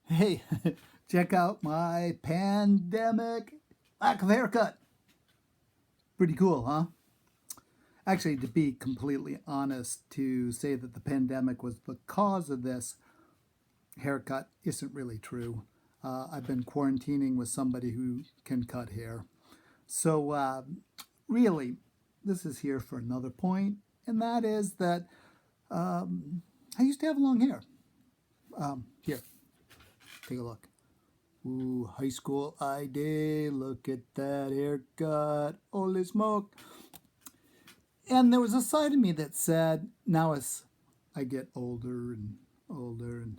Hey, check out my pandemic lack of haircut. Pretty cool, huh? Actually, to be completely honest, to say that the pandemic was the cause of this haircut isn't really true. I've been quarantining with somebody who can cut hair. So, really, this is here for another point, and that is that I used to have long hair. Here, take a look. Ooh, high school ID. Look at that haircut. Holy smoke. And there was a side of me that said, now as I get older and older and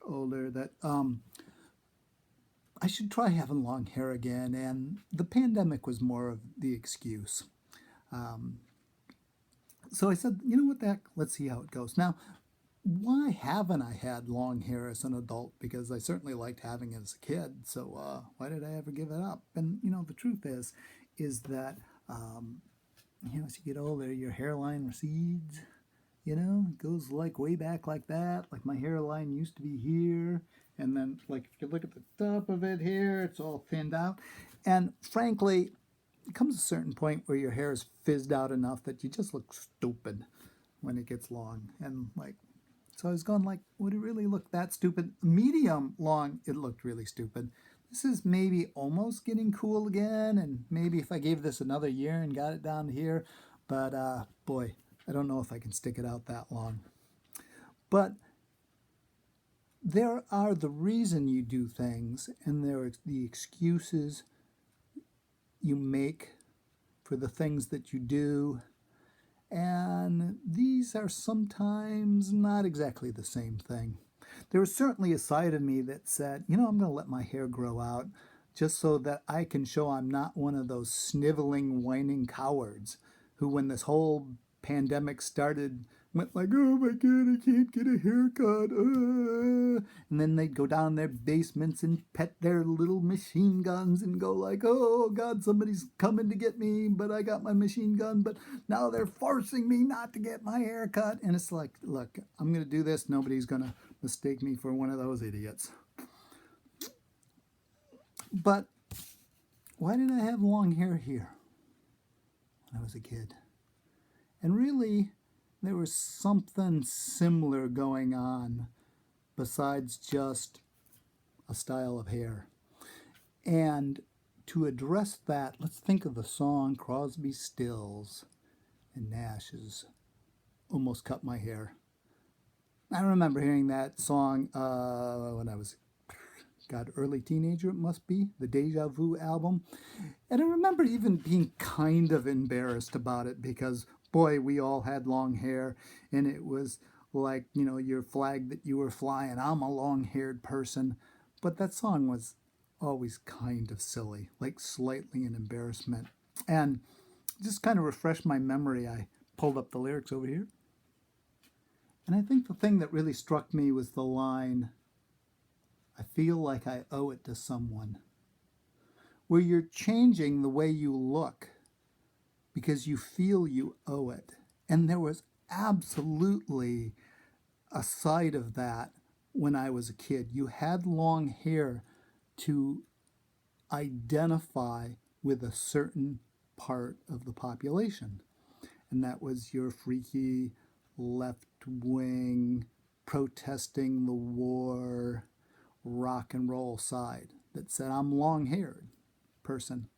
older, that I should try having long hair again. And the pandemic was more of the excuse. Um, so I said, you know what the heck? Let's see how it goes. Now, why haven't I had long hair as an adult? Because I certainly liked having it as a kid. So why did I ever give it up? And the truth is that um, as you get older, your hairline recedes. It goes like way back like that. Like my hairline used to be here, and then like if you look at the top of it here, it's all thinned out. And frankly, it comes a certain point where your hair is fizzed out enough that you just look stupid when it gets long. And like, so I was going like, would it really look that stupid? Medium long, it looked really stupid. This is maybe almost getting cool again, and maybe if I gave this another year and got it down to here, but boy, I don't know if I can stick it out that long. But there are the reason you do things, and there are the excuses you make for the things that you do, and these are sometimes not exactly the same thing. There was certainly a side of me that said, I'm going to let my hair grow out just so that I can show I'm not one of those sniveling, whining cowards who, when this whole pandemic started, went like, oh my God, I can't get a haircut. And then they'd go down their basements and pet their little machine guns and go like, oh God, somebody's coming to get me, but I got my machine gun, but now they're forcing me not to get my hair cut. And it's like, look, I'm going to do this. Nobody's going to mistake me for one of those idiots. But why did I have long hair here when I was a kid? And really, there was something similar going on besides just a style of hair. And to address that, let's think of the song Crosby, Stills, and Nash's Almost Cut My Hair. I remember hearing that song when I was, God, early teenager, it must be, the Deja Vu album. And I remember even being kind of embarrassed about it because, boy, we all had long hair, and it was like, your flag that you were flying. I'm a long haired person. But that song was always kind of silly, like slightly an embarrassment. And just kind of refreshed my memory, I pulled up the lyrics over here. And I think the thing that really struck me was the line, I feel like I owe it to someone, where you're changing the way you look because you feel you owe it. And there was absolutely a side of that when I was a kid. You had long hair to identify with a certain part of the population, and that was your freaky left wing protesting the war rock and roll side that said, I'm long haired person.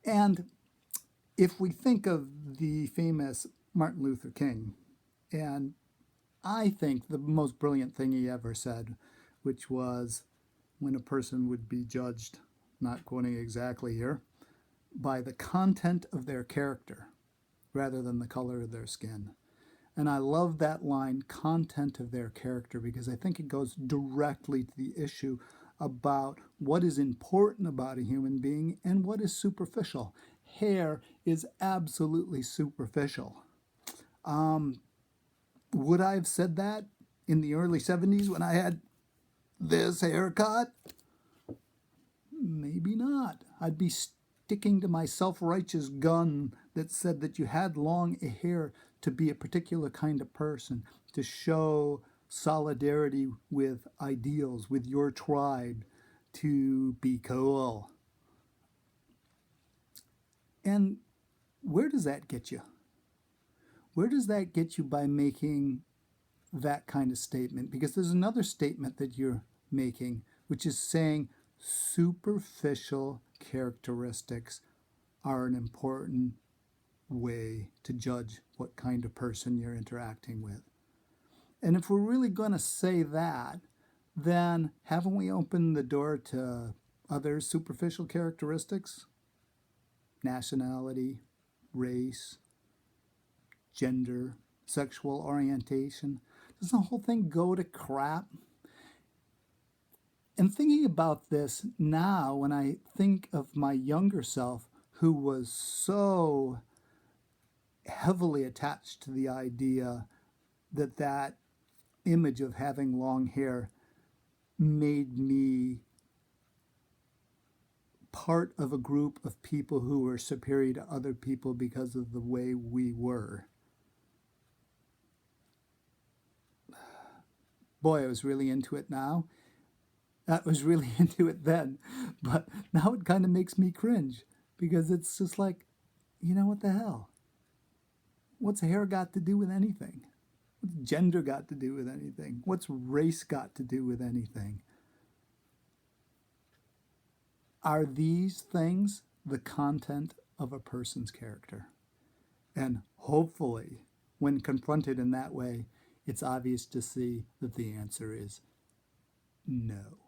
And if we think of the famous Martin Luther King, and I think the most brilliant thing he ever said, which was when a person would be judged, not quoting exactly here, by the content of their character rather than the color of their skin. And I love that line, content of their character, because I think it goes directly to the issue about what is important about a human being and what is superficial. Hair is absolutely superficial. Um, would I have said that in the early 70s when I had this haircut? Maybe not. I'd be sticking to my self righteous gun that said that you had long hair to be a particular kind of person, to show solidarity with ideals, with your tribe, to be cool. And where does that get you? Where does that get you by making that kind of statement? Because there's another statement that you're making, which is saying superficial characteristics are an important way to judge what kind of person you're interacting with. And if we're really going to say that, then haven't we opened the door to other superficial characteristics? Nationality, race, gender, sexual orientation. Does the whole thing go to crap? And thinking about this now, when I think of my younger self, who was so heavily attached to the idea that that image of having long hair made me part of a group of people who were superior to other people because of the way we were. Boy, I was really into it now. I was really into it then. But now it kind of makes me cringe because it's just like, you know, what the hell? What's hair got to do with anything? What's gender got to do with anything? What's race got to do with anything? Are these things the content of a person's character? And hopefully, when confronted in that way, it's obvious to see that the answer is no.